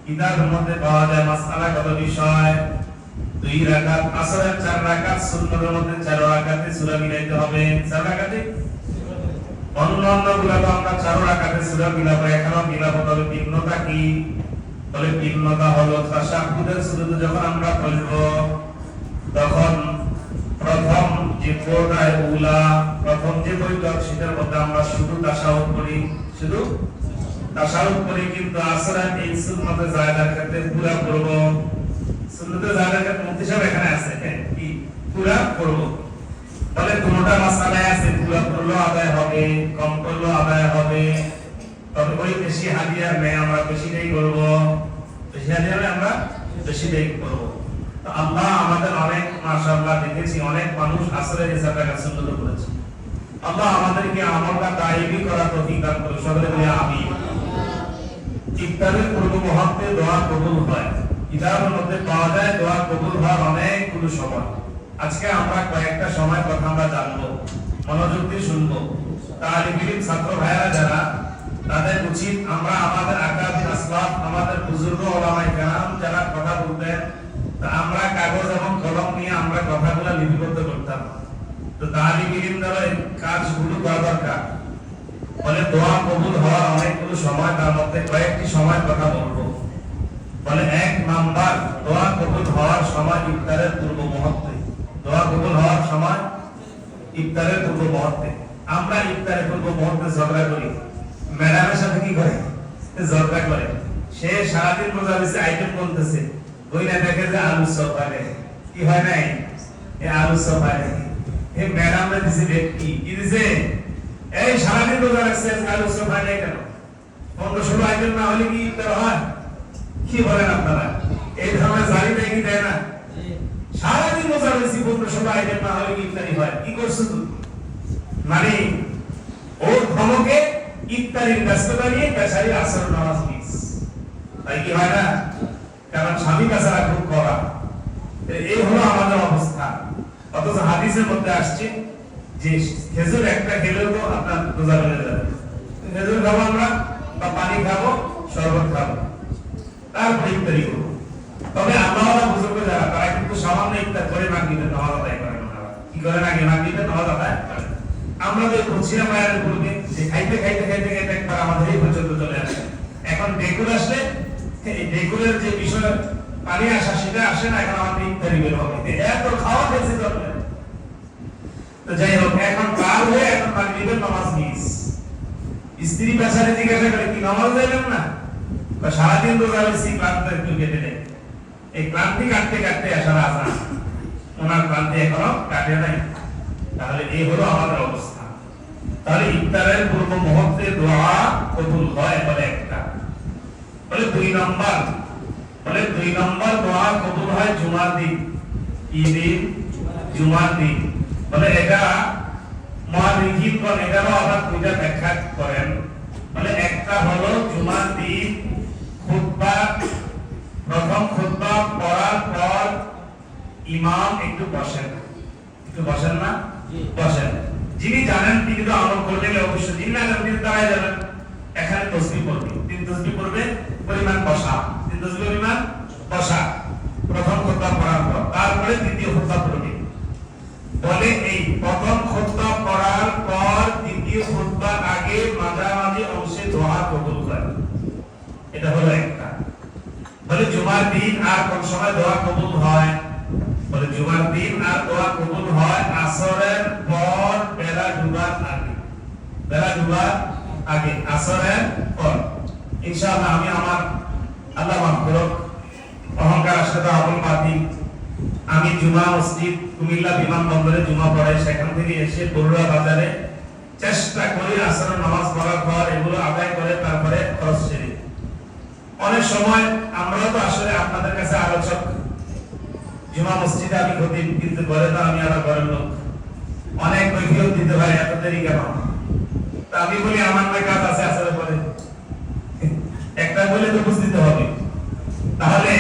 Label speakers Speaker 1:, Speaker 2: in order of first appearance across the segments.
Speaker 1: কিতাবের মধ্যে পাওয়া যায় মাসআলাগত বিষয়। 2 রাকাত আসরের, 4 রাকাত সুন্নতের মধ্যে 4 রাকাতে সূরা মিলাইতে হবে। 4 রাকাতে অন্যান্য গুলো আমরা 4 রাকাতে সূরা মিলাবো, এখানেও মিলাবো। তবে ভিন্নতা কি? বলে ভিন্নতা হলো তাশাহুদের সুজুদে যখন আমরা পড়ব তখন প্রথম যে কোরআন উলা, প্রথম যে বৈঠক সেটার মধ্যে আমরা শুধু তাশাহুদ করি, শুধু তাশাহুদ করি। কিন্তু আসরের এই সুন্নতে জায়েদার ক্ষেত্রে পুরা করব। সুন্নতে জায়েদার ক্ষেত্রে মুফতি সাহেব এখানে আছে, কি পুরা করব। বলে কোনটা মাসালায় আছে পুরা করলেও আদায় হবে, কম করলেও আদায় হবে। তবে ওই বেশি হাদিয়ার নেই, আমরা বেশিটাই করব। বেশি হাদিয়ার আমরা বেশিটাই করব। তো আল্লাহ আমাদের অনেক মাশাআল্লাহ দেখেছি অনেক মানুষ আসরের এই জায়গাটা সুন্নত করেছে। আল্লাহ আমাদেরকে আমলটা দায়ী করা তৌফিক দান করুন। সকলে বলি আমিন। ইফতারের পূর্ব মুহূর্তে দোয়া কবুল হয়। কিতাবের মধ্যে পাওয়া যায় দোয়া কবুল হওয়ার অনেকগুলো সময়। আজকে আমরা কয়েকটা সময় কথা আমরা জানবো, মনোযোগ দিয়ে শুনবো। তালিব ইলম ছাত্র ভাইরা যারা, তাদের উচিত আমরা আমাদের আকাবির আসলাফ, আমাদের বুজুর্গ ওলামায়ে কেরাম যারা কথা বলতেন, তা আমরা কাগজ এবং কলম নিয়ে আমরা কথাগুলো লিপিবদ্ধ করতাম। তো তালিব ইলমদের এই কাজগুলো করা দরকার। বলে দোয়া কবুল হওয়ার অনেকগুলো সময়, তার মধ্যে কয়েকটি সময় কথা বলবো। বলে 1 নাম্বার দোয়া কবুল হওয়ার সময় ইফতারের পূর্ব মুহূর্তে। দোয়া কবুল হওয়ার সময় ইফতারের পূর্ব মুহূর্তে। আমরা ইফতারের পূর্ব মুহূর্তে ঝগড়া করি, ম্যাডামের সাথে কি করে ঝগড়া করে। সে সারাদিন রোজা দিছে, আইটেম বলতেছে, ওই না দেখে যে আলু চপ হয় কি হয় নাই, এই আলু চপ হয় নাই। এই ম্যাডামরা দিছে ব্যক্তি কি দিছে, এই সারাদিন রোজা রাখছে, আলু চপ হয় নাই কেন? 15-16 আইটেম না হলে কি ইফতার হয়? কি বলেন আপনারা? এই ধরনের জারি দেয় কি দেয় না? সারাদিন রোজা রয়েছি, 15-16 আইটেম না হলে কি ইফতারি হয়? কি করছো তুমি? মানে ওর ধমকে ইফতারির ব্যস্ততা নিয়ে পেশারি আসর নামাজ মিস, তাই কি হয় না? কারণ স্বামী কাছাড়া খুব করা। এই হলো আমাদের অবস্থা। অথচ হাদিসের মধ্যে আসছে যে খেজুর একটা খেলেও তো আপনার রোজা ভেঙে যাবে। খেজুর খাবো আমরা, বা পানি খাবো, শরবত খাবো, তারপরে ইফতারি করবো। তবে আল্লাহওয়ালা বুজুর্গ যারা, তারা কিন্তু সামান্য ইফতার করে মাগরিবের নামাজ আদায় করেন। কি করেন? আগে মাগরিবের নামাজ আদায় করেন। আমরা যে বলছিলাম মায়ের পূর্বে যে খাইতে খাইতে খাইতে খাইতে একবার আমাদের এই পর্যন্ত চলে আসে। এখন ডেকুর আসলে এই ডেকুরের যে বিষয় পানি আসা সেটা আসে না, এখন আমাদের ইফতারি বের হবে। এত খাওয়া খেয়েছে দরকার। তো যাই হোক, এখন কাল হয়ে এখন মাগরিবের নামাজ মিস। স্ত্রী পেশারে জিজ্ঞাসা করে, কি নামাজ যাইলেন না? বা সারাদিন রোজা রয়েছি, ক্লান্ত একটু কেটে নেই। এই ক্লান্তি কাটতে কাটতে আসার আসান, ওনার ক্লান্তি এখনো কাটে নাই। তাহলে এই হলো আমাদের অবস্থা। তাহলে ইফতারের পূর্ব মুহূর্তে দোয়া কবুল হয় বলে একটা। বলে 2 নম্বর, বলে 2 নম্বর দোয়া কবুল হয় জুমার দিন। ঈদের জুমার দিন। বলে এটা মুহাদ্দিসগণ এটারও আবার দুইটা ব্যাখ্যা করেন। বলে একটা হলো জুমার দিন খুতবা, প্রথম খুতবা পড়ার পর ইমাম একটু বসেন। একটু বসেন না? বসেন। যিনি জানেন তিনি তো আমল করবেন অবশ্যই, যিনি না জানেন তিনি দাঁড়ায় যাবেন। এখানে তাসবিহ পড়বে, 3 তাসবিহ পড়বে, পরিমাণ বসা, 3 তাসবিহ পরিমাণ বসা প্রথম খুতবা পড়ার পর। তারপরে দ্বিতীয় খুতবা পড়বে। বলে এই প্রথম খুতবা পড়ার পর দ্বিতীয় খুতবার আগে মাঝামাঝি অংশে দোয়া কবুল হয়। এটা হলো একটা। বলে জুমার দিন আর কোন সময় দোয়া কবুল হয়? বলে জুমার দিন আর দোয়া কবুল হয় আসরের পর বেলা ডুবার আগে। বেলা ডুবার আগে, আসরের পর। ইনশাআল্লাহ আমি আমার আল্লাহ মাফ করুক অহংকার সাথে আমল বাতি, আমি জুমা মসজিদ কুমিল্লা বিমানবন্দরে জুমা পড়াই। সেখান থেকে এসে বড়ুয়া বাজারে চেষ্টা করি আসরের নামাজ পড়ার পর এগুলো আদায় করে তারপরে খরচ সেরে। অনেক সময় আমরা তো আসলে আপনাদের কাছে আলোচক, জুমা মসজিদে আমি খতিব, কিন্তু ঘরে তো আমি আবার ঘরের লোক। অনেক কৈফিয়ত দিতে পারে, এত দেরি কেন? তা আমি বলি আমার না কাজ আছে আসলে পরে একটা বলে তো বুঝ দিতে হবে। তাহলে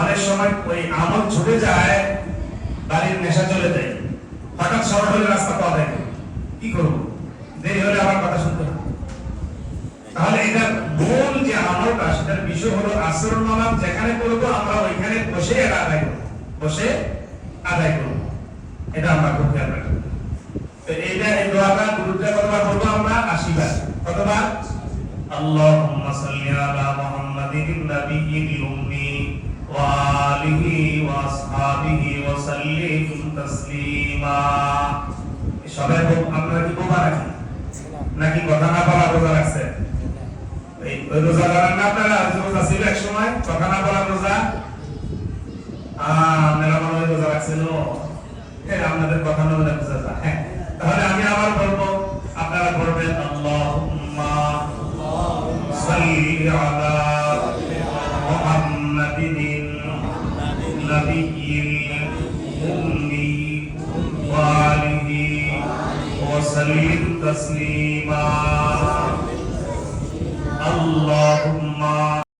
Speaker 1: অনেক সময় ওই আমল ছুটে যায়, বাড়ির নেশা চলে যায়, হঠাৎ শর্ট হলে রাস্তা পাওয়া যায়, কি করবো? দেরি হলে আমার কথা শুনতে হবে। তাহলে এটা মূল যে আমলটা সেটা আমাদের বিষয় হলো আসর নামাজ যেখানে পড়বো আমরা ওইখানে বসে এটা আদায় করব, বসে আদায় করব, এটা আমরা খুব খেয়াল রাখবো। তো এইটা এই দোয়াটা গুরুত্ব কতবার বলবো আমরা? 80 বার। কতবার? আল্লাহুম্মা সাল্লি আলা মুহাম্মাদিন নাবিয়্যিল উম্মি ওয়া আলিহি ওয়া আসহাবিহি ওয়া সাল্লিম তাসলিমা। সবাই আপনারা কি বোমা রাখি নাকি কথা না বলা রোজা রাখছেন? এই রোজা রাখেন না আপনারা? রোজা ছিল এক সময় কথা না বলা রোজা। আপনারা মনে হয় রোজা রাখছেন। হ্যাঁ, আপনাদের কথা না বলে বোঝা যায়। হ্যাঁ, তাহলে আমি আবার বলবো, আপনারা বলবেন আল্লাহুম্মা সাল্লি আলা মুহাম্মাদিন নাবিয়্যিল উম্মি ওয়া আলিহি ওয়া সাল্লিম তাসলিমা। আল্লাহু